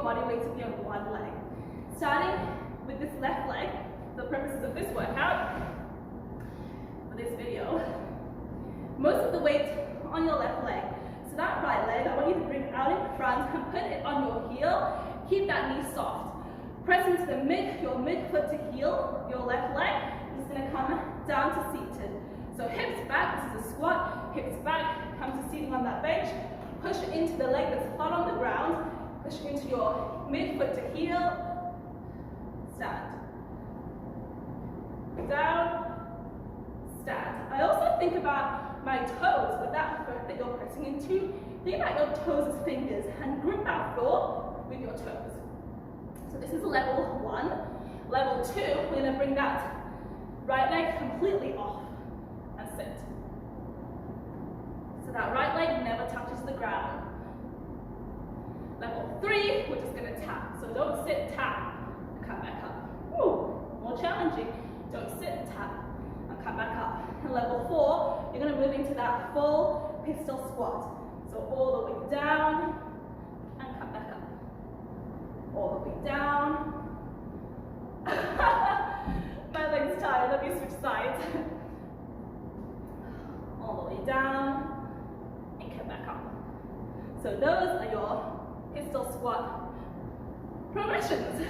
body weight to be on one leg. Starting with this left leg, for the purposes of this workout, for this video, most of the weight on your left leg. So that right leg, I want you to bring out in front and put it on your heel. Keep that knee soft. Press into the your mid foot to heel, your left leg is going to come down to seated. So hips back, this is a squat, hips back, come to seating on that bench. Push into the leg that's flat on the ground. Push into your mid foot to heel. Stand. Down. Stand. I also think about my toes with that foot that you're pressing into. Think about your toes as fingers and grip that floor with your toes. So this is level 1. Level 2, we're going to bring that right leg completely off and sit. So that right leg never touches the ground. Level 3, we're just going to tap. So don't sit, tap, and come back up. Woo, more challenging. Don't sit, tap, and come back up. And level 4, you're going to move into that full pistol squat. So all the way down, and come back up. All the way down. My leg's tired, let me switch sides. All the way down, and come back up. So those are your pistol squat progressions.